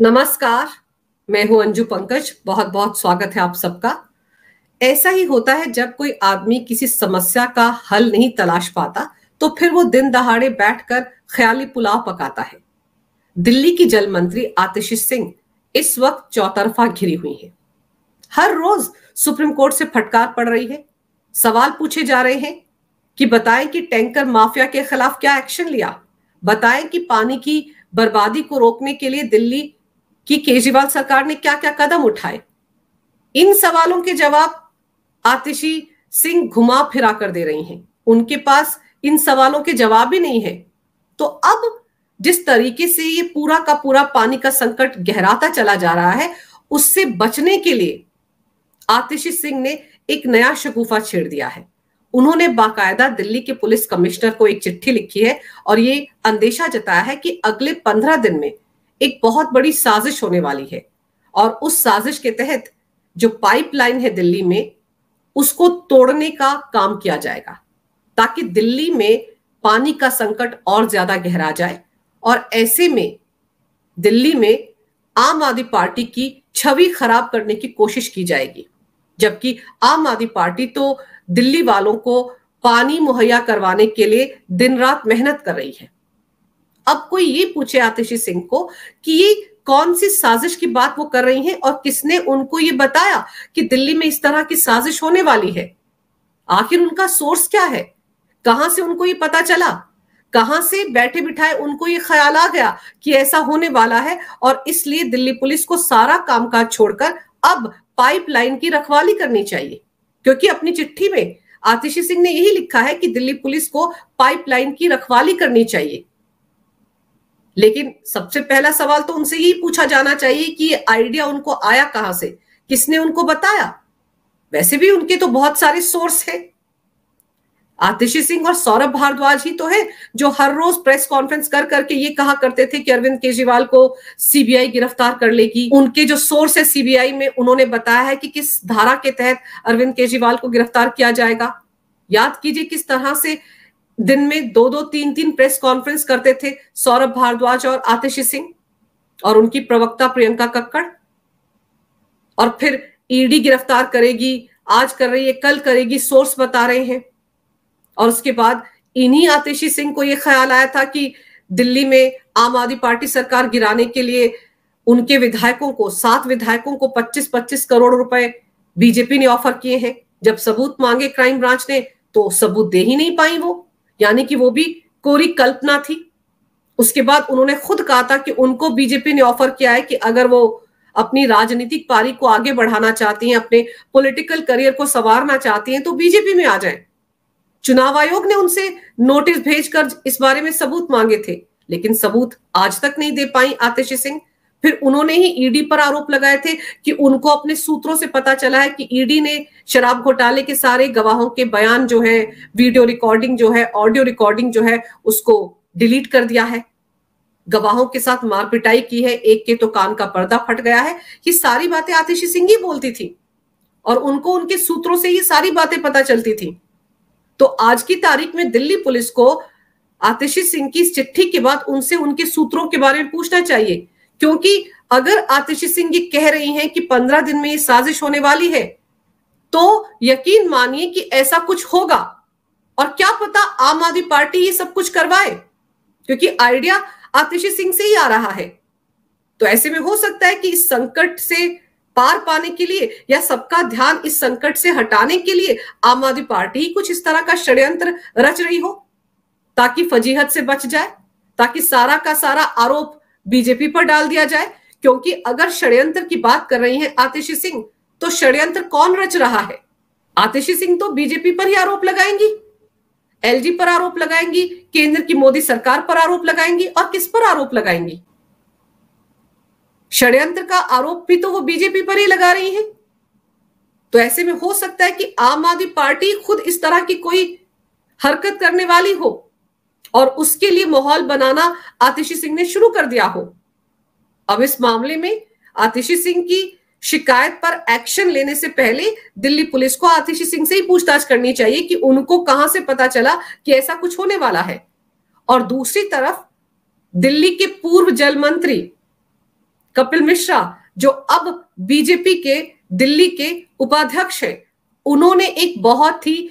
नमस्कार। मैं हूं अंजू पंकज। बहुत बहुत स्वागत है आप सबका। ऐसा ही होता है जब कोई आदमी किसी समस्या का हल नहीं तलाश पाता तो फिर वो दिन दहाड़े बैठकर ख्याली पुलाव पकाता है। दिल्ली की जल मंत्री आतिशी सिंह इस वक्त चौतरफा घिरी हुई हैं। हर रोज सुप्रीम कोर्ट से फटकार पड़ रही है। सवाल पूछे जा रहे हैं कि बताएं कि टैंकर माफिया के खिलाफ क्या एक्शन लिया, बताएं कि पानी की बर्बादी को रोकने के लिए दिल्ली कि केजरीवाल सरकार ने क्या क्या कदम उठाए। इन सवालों के जवाब आतिशी सिंह घुमा फिरा कर दे रही हैं। उनके पास इन सवालों के जवाब ही नहीं है। तो अब जिस तरीके से ये पूरा का पूरा पानी का संकट गहराता चला जा रहा है, उससे बचने के लिए आतिशी सिंह ने एक नया शगुफा छेड़ दिया है। उन्होंने बाकायदा दिल्ली के पुलिस कमिश्नर को एक चिट्ठी लिखी है और ये अंदेशा जताया है कि अगले 15 दिन में एक बहुत बड़ी साजिश होने वाली है और उस साजिश के तहत जो पाइपलाइन है दिल्ली में, उसको तोड़ने का काम किया जाएगा ताकि दिल्ली में पानी का संकट और ज्यादा गहरा जाए। और ऐसे में दिल्ली में आम आदमी पार्टी की छवि खराब करने की कोशिश की जाएगी, जबकि आम आदमी पार्टी तो दिल्ली वालों को पानी मुहैया करवाने के लिए दिन रात मेहनत कर रही है। अब कोई ये पूछे आतिशी सिंह को कि ये कौन सी साजिश की बात वो कर रही हैं और किसने उनको ये बताया कि दिल्ली में इस तरह की साजिश होने वाली है, आखिर उनका सोर्स क्या है, कहां से उनको ये पता चला, कहां से बैठे बिठाए उनको ये ख्याल आ गया कि ऐसा होने वाला है और इसलिए दिल्ली पुलिस को सारा कामकाज छोड़कर अब पाइपलाइन की रखवाली करनी चाहिए। क्योंकि अपनी चिट्ठी में आतिशी सिंह ने यही लिखा है कि दिल्ली पुलिस को पाइपलाइन की रखवाली करनी चाहिए। लेकिन सबसे पहला सवाल तो उनसे यही पूछा जाना चाहिए कि ये आइडिया उनको आया कहां से, किसने उनको बताया। वैसे भी उनके तो बहुत सारे सोर्स हैं। आतिशी सिंह और सौरभ भारद्वाज ही तो है जो हर रोज प्रेस कॉन्फ्रेंस कर करके ये कहा करते थे कि अरविंद केजरीवाल को सीबीआई गिरफ्तार कर लेगी। उनके जो सोर्स है सीबीआई में, उन्होंने बताया है कि किस धारा के तहत अरविंद केजरीवाल को गिरफ्तार किया जाएगा। याद कीजिए किस तरह से दिन में 2-2, 3-3 प्रेस कॉन्फ्रेंस करते थे सौरभ भारद्वाज और आतिशी सिंह और उनकी प्रवक्ता प्रियंका कक्कड़। और फिर ईडी गिरफ्तार करेगी, आज कर रही है, कल करेगी, सोर्स बता रहे हैं। और उसके बाद इन्हीं आतिशी सिंह को यह ख्याल आया था कि दिल्ली में आम आदमी पार्टी सरकार गिराने के लिए उनके विधायकों को, 7 विधायकों को 25-25 करोड़ रुपए बीजेपी ने ऑफर किए हैं। जब सबूत मांगे क्राइम ब्रांच ने तो सबूत दे ही नहीं पाई वो, यानी कि वो भी कोरी कल्पना थी। उसके बाद उन्होंने खुद कहा था कि उनको बीजेपी ने ऑफर किया है कि अगर वो अपनी राजनीतिक पारी को आगे बढ़ाना चाहती हैं, अपने पॉलिटिकल करियर को संवारना चाहती हैं, तो बीजेपी में आ जाएं। चुनाव आयोग ने उनसे नोटिस भेजकर इस बारे में सबूत मांगे थे, लेकिन सबूत आज तक नहीं दे पाई आतिशी सिंह। फिर उन्होंने ही ईडी पर आरोप लगाए थे कि उनको अपने सूत्रों से पता चला है कि ईडी ने शराब घोटाले के सारे गवाहों के बयान जो है, वीडियो रिकॉर्डिंग जो है, ऑडियो रिकॉर्डिंग जो है, उसको डिलीट कर दिया है। गवाहों के साथ मारपिटाई की है, एक के तो कान का पर्दा फट गया है। ये सारी बातें आतिशी सिंह ही बोलती थी और उनको उनके सूत्रों से ये सारी बातें पता चलती थी। तो आज की तारीख में दिल्ली पुलिस को आतिशी सिंह की इस चिट्ठी के बाद उनसे उनके सूत्रों के बारे में पूछना चाहिए, क्योंकि अगर आतिशी सिंह ये कह रही हैं कि 15 दिन में ये साजिश होने वाली है, तो यकीन मानिए कि ऐसा कुछ होगा। और क्या पता आम आदमी पार्टी ये सब कुछ करवाए, क्योंकि आइडिया आतिशी सिंह से ही आ रहा है। तो ऐसे में हो सकता है कि इस संकट से पार पाने के लिए या सबका ध्यान इस संकट से हटाने के लिए आम आदमी पार्टी कुछ इस तरह का षड्यंत्र रच रही हो ताकि फजीहत से बच जाए, ताकि सारा का सारा आरोप बीजेपी पर डाल दिया जाए। क्योंकि अगर षड्यंत्र की बात कर रही हैं आतिशी सिंह, तो षड्यंत्र कौन रच रहा है? आतिशी सिंह तो बीजेपी पर ही आरोप लगाएंगी, एलजी पर आरोप लगाएंगी, केंद्र की मोदी सरकार पर आरोप लगाएंगी, और किस पर आरोप लगाएंगी? षड्यंत्र का आरोप भी तो वो बीजेपी पर ही लगा रही है। तो ऐसे में हो सकता है कि आम आदमी पार्टी खुद इस तरह की कोई हरकत करने वाली हो और उसके लिए माहौल बनाना आतिशी सिंह ने शुरू कर दिया हो। अब इस मामले में आतिशी सिंह की शिकायत पर एक्शन लेने से पहले दिल्ली पुलिस को आतिशी सिंह से ही पूछताछ करनी चाहिए कि उनको कहां से पता चला कि ऐसा कुछ होने वाला है। और दूसरी तरफ दिल्ली के पूर्व जल मंत्री कपिल मिश्रा जो अब बीजेपी के दिल्ली के उपाध्यक्ष हैं, उन्होंने एक बहुत ही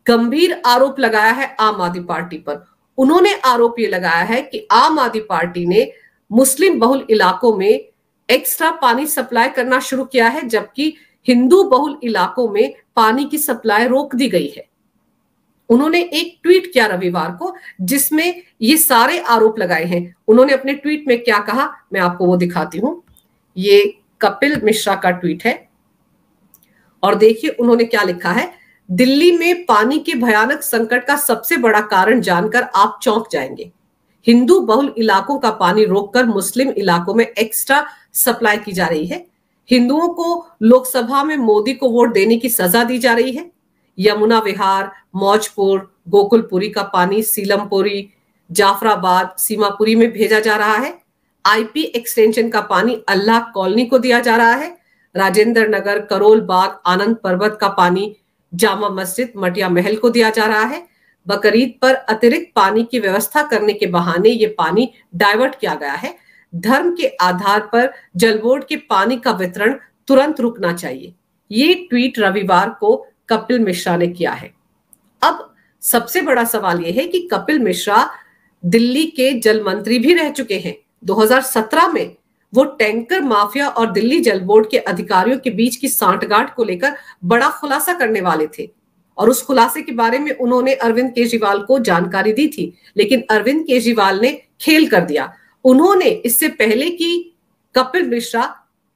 गंभीर आरोप लगाया है आम आदमी पार्टी पर। उन्होंने आरोप ये लगाया है कि आम आदमी पार्टी ने मुस्लिम बहुल इलाकों में एक्स्ट्रा पानी सप्लाई करना शुरू किया है, जबकि हिंदू बहुल इलाकों में पानी की सप्लाई रोक दी गई है। उन्होंने एक ट्वीट किया रविवार को जिसमें ये सारे आरोप लगाए हैं। उन्होंने अपने ट्वीट में क्या कहा, मैं आपको वो दिखाती हूं। ये कपिल मिश्रा का ट्वीट है और देखिए उन्होंने क्या लिखा है। दिल्ली में पानी के भयानक संकट का सबसे बड़ा कारण जानकर आप चौंक जाएंगे। हिंदू बहुल इलाकों का पानी रोककर मुस्लिम इलाकों में एक्स्ट्रा सप्लाई की जा रही है। हिंदुओं को लोकसभा में मोदी को वोट देने की सजा दी जा रही है। यमुना विहार, मौजपुर, गोकुलपुरी का पानी सीलमपुरी, जाफराबाद, सीमापुरी में भेजा जा रहा है। आईपी एक्सटेंशन का पानी अल्लाह कॉलोनी को दिया जा रहा है। राजेंद्र नगर, करोल बाग, आनंद पर्वत का पानी जामा मस्जिद, मटिया महल को दिया जा रहा है। बकरीद पर अतिरिक्त पानी की व्यवस्था करने के बहाने ये पानी डाइवर्ट किया गया है। धर्म के आधार पर जल बोर्ड के पानी का वितरण तुरंत रुकना चाहिए। ये ट्वीट रविवार को कपिल मिश्रा ने किया है। अब सबसे बड़ा सवाल यह है कि कपिल मिश्रा दिल्ली के जल मंत्री भी रह चुके हैं। 2017 में वो टैंकर माफिया और दिल्ली जल बोर्ड के अधिकारियों के बीच की सांठगांठ को लेकर बड़ा खुलासा करने वाले थे और उस खुलासे के बारे में उन्होंने अरविंद केजरीवाल को जानकारी दी थी, लेकिन अरविंद केजरीवाल ने खेल कर दिया। उन्होंने इससे पहले कि कपिल मिश्रा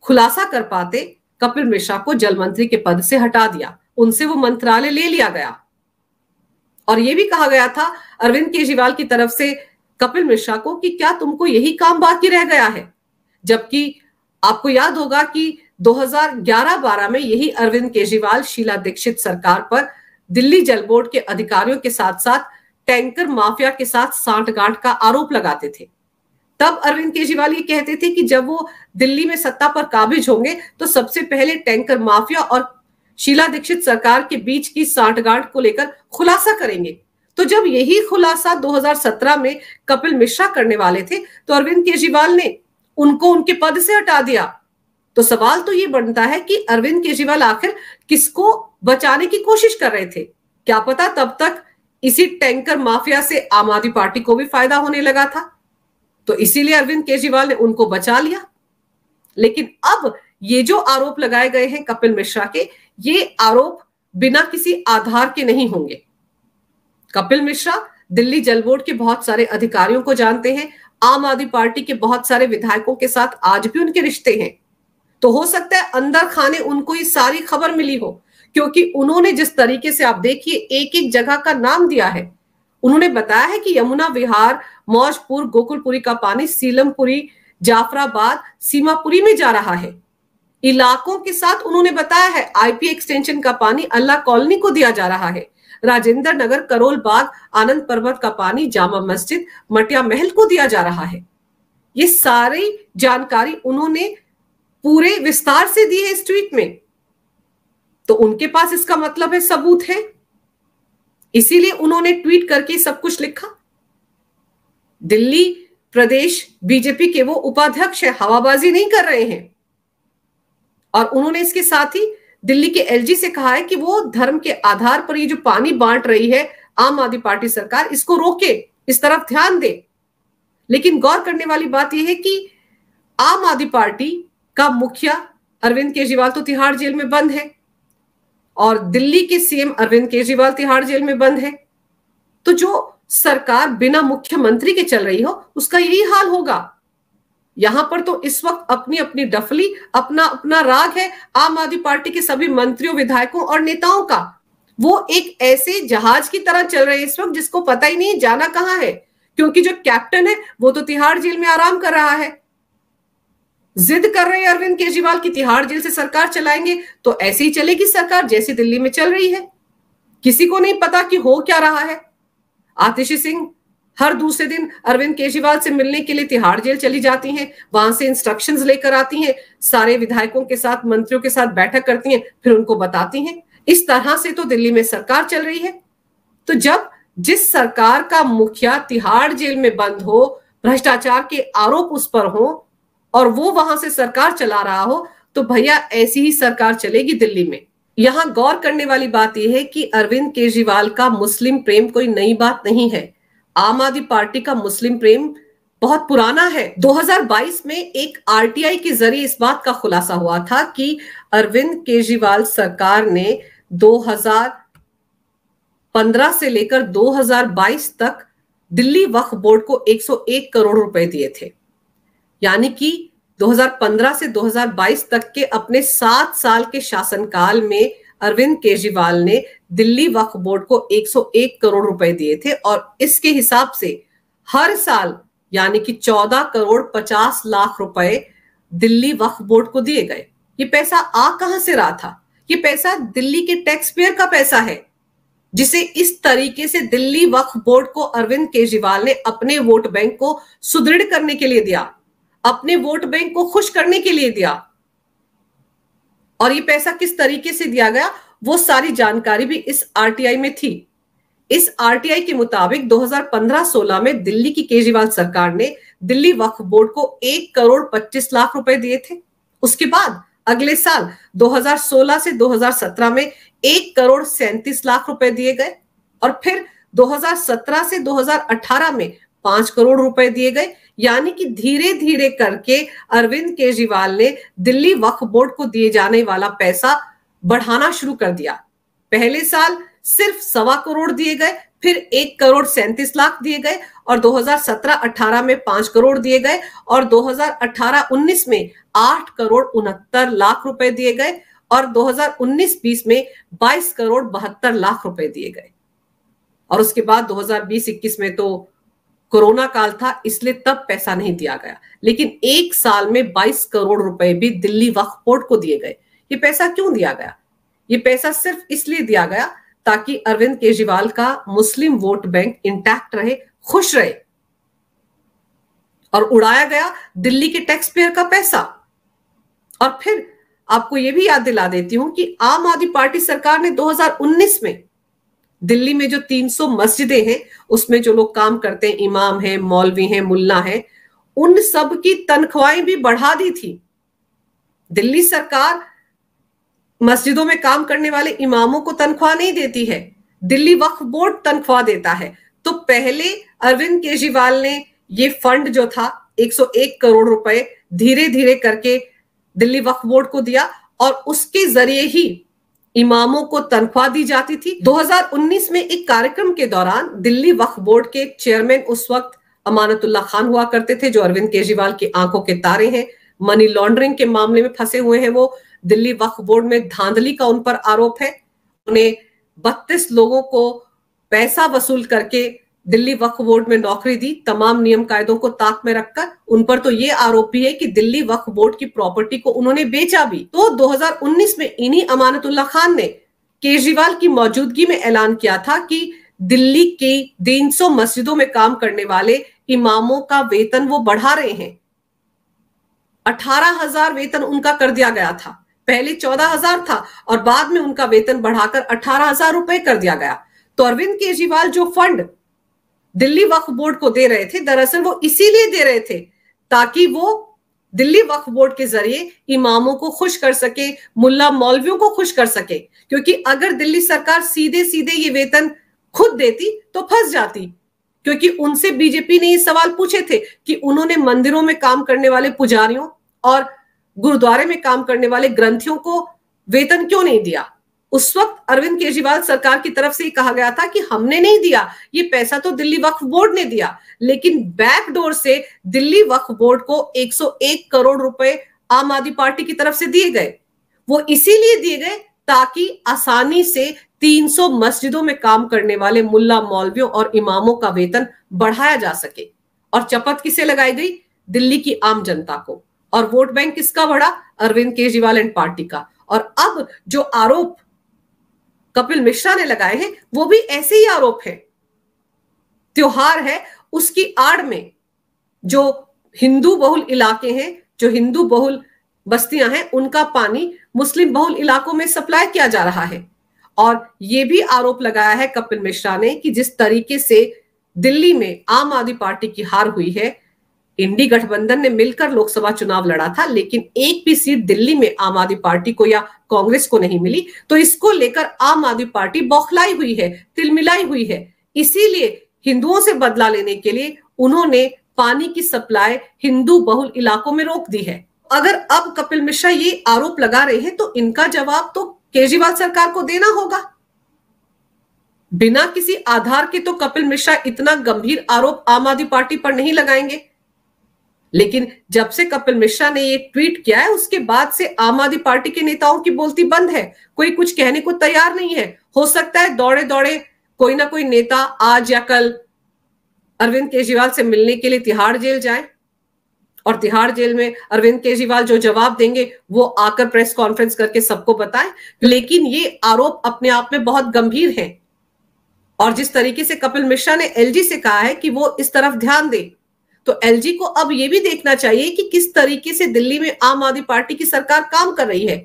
खुलासा कर पाते, कपिल मिश्रा को जल मंत्री के पद से हटा दिया, उनसे वो मंत्रालय ले लिया गया और यह भी कहा गया था अरविंद केजरीवाल की तरफ से कपिल मिश्रा को कि क्या तुमको यही काम बाकी रह गया है। जबकि आपको याद होगा कि 2011-12 में यही अरविंद केजरीवाल शीला दीक्षित सरकार पर दिल्ली जल बोर्ड के अधिकारियों के साथ साथ टैंकर माफिया के साथ सांठगांठ का आरोप लगाते थे। तब अरविंद केजरीवाल ये कहते थे कि जब वो दिल्ली में सत्ता पर काबिज होंगे तो सबसे पहले टैंकर माफिया और शीला दीक्षित सरकार के बीच की सांठगांठ को लेकर खुलासा करेंगे। तो जब यही खुलासा 2017 में कपिल मिश्रा करने वाले थे तो अरविंद केजरीवाल ने उनको उनके पद से हटा दिया। तो सवाल तो ये बनता है कि अरविंद केजरीवाल आखिर किसको बचाने की कोशिश कर रहे थे। क्या पता तब तक इसी टैंकर माफिया से आम आदमी पार्टी को भी फायदा होने लगा था, तो इसीलिए अरविंद केजरीवाल ने उनको बचा लिया। लेकिन अब ये जो आरोप लगाए गए हैं कपिल मिश्रा के, ये आरोप बिना किसी आधार के नहीं होंगे। कपिल मिश्रा दिल्ली जल बोर्ड के बहुत सारे अधिकारियों को जानते हैं, आम आदमी पार्टी के बहुत सारे विधायकों के साथ आज भी उनके रिश्ते हैं। तो हो सकता है अंदर खाने उनको ये सारी खबर मिली हो, क्योंकि उन्होंने जिस तरीके से आप देखिए एक एक जगह का नाम दिया है। उन्होंने बताया है कि यमुना विहार, मौजपुर, गोकुलपुरी का पानी सीलमपुरी, जाफराबाद, सीमापुरी में जा रहा है। इलाकों के साथ उन्होंने बताया है आईपी एक्सटेंशन का पानी अल्लाह कॉलोनी को दिया जा रहा है। राजेंद्र नगर, करोल बाग, आनंद पर्वत का पानी जामा मस्जिद, मटिया महल को दिया जा रहा है। ये सारी जानकारी उन्होंने पूरे विस्तार से दी है इस ट्वीट में। तो उनके पास इसका मतलब है सबूत है, इसीलिए उन्होंने ट्वीट करके सब कुछ लिखा। दिल्ली प्रदेश बीजेपी के वो उपाध्यक्ष है, हवाबाजी नहीं कर रहे हैं। और उन्होंने इसके साथ ही दिल्ली के एलजी से कहा है कि वो धर्म के आधार पर ये जो पानी बांट रही है आम आदमी पार्टी सरकार, इसको रोके, इस तरफ ध्यान दे। लेकिन गौर करने वाली बात यह है कि आम आदमी पार्टी का मुखिया अरविंद केजरीवाल तो तिहाड़ जेल में बंद है और दिल्ली के सीएम अरविंद केजरीवाल तिहाड़ जेल में बंद है। तो जो सरकार बिना मुख्यमंत्री के चल रही हो उसका यही हाल होगा। यहां पर तो इस वक्त अपनी अपनी डफली, अपना अपना राग है आम आदमी पार्टी के सभी मंत्रियों, विधायकों और नेताओं का। वो एक ऐसे जहाज की तरह चल रहे हैं इस वक्त जिसको पता ही नहीं जाना कहां है, क्योंकि जो कैप्टन है वो तो तिहाड़ जेल में आराम कर रहा है। जिद कर रहे हैं अरविंद केजरीवाल की तिहाड़ जेल से सरकार चलाएंगे, तो ऐसे ही चलेगी सरकार जैसी दिल्ली में चल रही है। किसी को नहीं पता कि हो क्या रहा है। आतिशी सिंह हर दूसरे दिन अरविंद केजरीवाल से मिलने के लिए तिहाड़ जेल चली जाती हैं, वहां से इंस्ट्रक्शंस लेकर आती हैं, सारे विधायकों के साथ, मंत्रियों के साथ बैठक करती हैं, फिर उनको बताती हैं। इस तरह से तो दिल्ली में सरकार चल रही है। तो जब जिस सरकार का मुखिया तिहाड़ जेल में बंद हो, भ्रष्टाचार के आरोप उस पर हो, और वो वहां से सरकार चला रहा हो, तो भैया ऐसी ही सरकार चलेगी दिल्ली में। यहां गौर करने वाली बात यह है कि अरविंद केजरीवाल का मुस्लिम प्रेम कोई नई बात नहीं है। आम आदमी पार्टी का मुस्लिम प्रेम बहुत पुराना है। 2022 में एक आरटीआई के जरिए इस बात का खुलासा हुआ था कि अरविंद केजरीवाल सरकार ने 2015 से लेकर 2022 तक दिल्ली वक्फ बोर्ड को 101 करोड़ रुपए दिए थे। यानी कि 2015 से 2022 तक के अपने 7 साल के शासनकाल में अरविंद केजरीवाल ने दिल्ली वक्फ बोर्ड को 101 करोड़ रुपए दिए थे, और इसके हिसाब से हर साल यानी कि 14 करोड़ 50 लाख रुपए दिल्ली वक्फ बोर्ड को दिए गए। ये पैसा आ कहां से रहा था? ये पैसा दिल्ली के टैक्स पेयर का पैसा है, जिसे इस तरीके से दिल्ली वक्फ बोर्ड को अरविंद केजरीवाल ने अपने वोट बैंक को सुदृढ़ करने के लिए दिया, अपने वोट बैंक को खुश करने के लिए दिया। और ये पैसा किस तरीके से दिया गया, वो सारी जानकारी भी इस आरटीआई में थी। इस आरटीआई के मुताबिक 2015-16 में दिल्ली की केजरीवाल सरकार ने दिल्ली वक्फ बोर्ड को 1 करोड़ 25 लाख रुपए दिए थे। उसके बाद अगले साल 2016 से 2017 में 1 करोड़ 37 लाख रुपए दिए गए, और फिर 2017 से 2018 में 5 करोड़ रुपए दिए गए। यानी कि धीरे धीरे करके अरविंद केजरीवाल ने दिल्ली वक्फ बोर्ड को दिए जाने वाला पैसा बढ़ाना शुरू कर दिया। पहले साल सिर्फ 1.25 करोड़ दिए गए, फिर 1 करोड़ 37 लाख दिए गए, और 2017-18 में 5 करोड़ दिए गए, और 2018-19 में 8 करोड़ 69 लाख रुपए दिए गए, और 2019-20 में 22 करोड़ 72 लाख रुपए दिए गए। और उसके बाद 2020-21 में तो कोरोना काल था, इसलिए तब पैसा नहीं दिया गया। लेकिन एक साल में 22 करोड़ रुपए भी दिल्ली वक्फ बोर्ड को दिए गए। ये पैसा क्यों दिया गया? ये पैसा सिर्फ इसलिए दिया गया ताकि अरविंद केजरीवाल का मुस्लिम वोट बैंक इंटैक्ट रहे, खुश रहे, और उड़ाया गया दिल्ली के टैक्स पेयर का पैसा। और फिर आपको यह भी याद दिला देती हूं कि आम आदमी पार्टी सरकार ने 2019 में दिल्ली में जो 300 मस्जिदें हैं, उसमें जो लोग काम करते हैं, इमाम हैं, मौलवी हैं, मुल्ला हैं, उन सब की तनख्वाहें भी बढ़ा दी थी। दिल्ली सरकार मस्जिदों में काम करने वाले इमामों को तनख्वाह नहीं देती है, दिल्ली वक्फ बोर्ड तनख्वाह देता है। तो पहले अरविंद केजरीवाल ने ये फंड जो था 101 करोड़ रुपए धीरे धीरे करके दिल्ली वक्फ बोर्ड को दिया, और उसके जरिए ही इमामों को तनख्वाह दी जाती थी। 2019 में एक कार्यक्रम के दौरान दिल्ली वक्फ बोर्ड के चेयरमैन उस वक्त अमानतुल्ला खान हुआ करते थे, जो अरविंद केजरीवाल की आंखों के तारे हैं, मनी लॉन्ड्रिंग के मामले में फंसे हुए हैं। वो दिल्ली वक्फ बोर्ड में धांधली का उन पर आरोप है। उन्हें 32 लोगों को पैसा वसूल करके दिल्ली वक्फ बोर्ड में नौकरी दी, तमाम नियम कायदों को ताक में रखकर। उन पर तो ये आरोप भी है कि दिल्ली वक्फ बोर्ड की प्रॉपर्टी को उन्होंने बेचा भी। तो 2019 में इन्हीं अमानतुल्ला खान ने केजरीवाल की मौजूदगी में ऐलान किया था कि दिल्ली की 300 मस्जिदों में काम करने वाले इमामों का वेतन वो बढ़ा रहे हैं। 18,000 वेतन उनका कर दिया गया था, पहले 14,000 था, और बाद में उनका वेतन बढ़ाकर 18,000 रुपए कर दिया गया। तो अरविंद केजरीवाल जो फंड दिल्ली वक्फ बोर्ड को दे रहे थे, दरअसल वो इसीलिए दे रहे थे ताकि वो दिल्ली वक्फ बोर्ड के जरिए इमामों को खुश कर सके, मुल्ला मौलवियों को खुश कर सके। क्योंकि अगर दिल्ली सरकार सीधे सीधे ये वेतन खुद देती तो फंस जाती, क्योंकि उनसे बीजेपी ने ये सवाल पूछे थे कि उन्होंने मंदिरों में काम करने वाले पुजारियों और गुरुद्वारे में काम करने वाले ग्रंथियों को वेतन क्यों नहीं दिया। उस वक्त अरविंद केजरीवाल सरकार की तरफ से कहा गया था कि हमने नहीं दिया, ये पैसा तो दिल्ली वक्फ बोर्ड ने दिया। लेकिन बैकडोर से दिल्ली वक्फ बोर्ड को 101 करोड़ रुपए आम आदमी पार्टी की तरफ से दिए गए। वो इसीलिए दिए गए ताकि आसानी से 300 मस्जिदों में काम करने वाले मुल्ला मौलवियों और इमामों का वेतन बढ़ाया जा सके। और चपत किसे लगाई गई? दिल्ली की आम जनता को। और वोट बैंक किसका बढ़ा? अरविंद केजरीवाल एंड पार्टी का। और अब जो आरोप कपिल मिश्रा ने लगाए हैं वो भी ऐसे ही आरोप हैं। त्योहार है, उसकी आड़ में जो हिंदू बहुल इलाके हैं, जो हिंदू बहुल बस्तियां हैं, उनका पानी मुस्लिम बहुल इलाकों में सप्लाई किया जा रहा है। और यह भी आरोप लगाया है कपिल मिश्रा ने कि जिस तरीके से दिल्ली में आम आदमी पार्टी की हार हुई है, इंडी गठबंधन ने मिलकर लोकसभा चुनाव लड़ा था, लेकिन एक भी सीट दिल्ली में आम आदमी पार्टी को या कांग्रेस को नहीं मिली। तो इसको लेकर आम आदमी पार्टी बौखलाई हुई है, तिलमिलाई हुई है। इसीलिए हिंदुओं से बदला लेने के लिए उन्होंने पानी की सप्लाई हिंदू बहुल इलाकों में रोक दी है। अगर अब कपिल मिश्रा ये आरोप लगा रहे हैं तो इनका जवाब तो केजरीवाल सरकार को देना होगा। बिना किसी आधार के तो कपिल मिश्रा इतना गंभीर आरोप आम आदमी पार्टी पर नहीं लगाएंगे। लेकिन जब से कपिल मिश्रा ने ये ट्वीट किया है उसके बाद से आम आदमी पार्टी के नेताओं की बोलती बंद है। कोई कुछ कहने को तैयार नहीं है। हो सकता है दौड़े दौड़े कोई ना कोई नेता आज या कल अरविंद केजरीवाल से मिलने के लिए तिहाड़ जेल जाए और तिहाड़ जेल में अरविंद केजरीवाल जो जवाब देंगे वो आकर प्रेस कॉन्फ्रेंस करके सबको बताएं। लेकिन ये आरोप अपने आप में बहुत गंभीर है और जिस तरीके से कपिल मिश्रा ने एलजी से कहा है कि वो इस तरफ ध्यान दे, तो एलजी को अब यह भी देखना चाहिए कि किस तरीके से दिल्ली में आम आदमी पार्टी की सरकार काम कर रही है।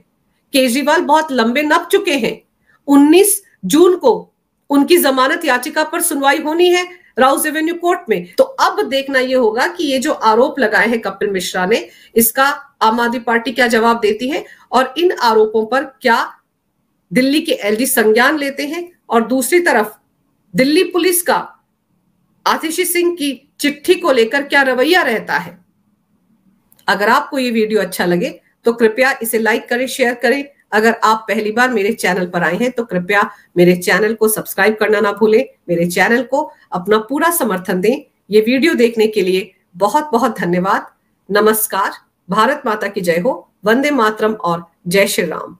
केजरीवाल बहुत लंबे नप चुके हैं। 19 जून को उनकी जमानत याचिका पर सुनवाई होनी है राउस एवेन्यू कोर्ट में। तो अब देखना यह होगा कि ये जो आरोप लगाए हैं कपिल मिश्रा ने, इसका आम आदमी पार्टी क्या जवाब देती है और इन आरोपों पर क्या दिल्ली के एलजी संज्ञान लेते हैं। और दूसरी तरफ दिल्ली पुलिस का आतिशी सिंह की चिट्ठी को लेकर क्या रवैया रहता है। अगर आपको ये वीडियो अच्छा लगे तो कृपया इसे लाइक करें, शेयर करें। अगर आप पहली बार मेरे चैनल पर आए हैं तो कृपया मेरे चैनल को सब्सक्राइब करना ना भूलें। मेरे चैनल को अपना पूरा समर्थन दें। ये वीडियो देखने के लिए बहुत बहुत धन्यवाद। नमस्कार। भारत माता की जय हो। वंदे मातरम और जय श्री राम।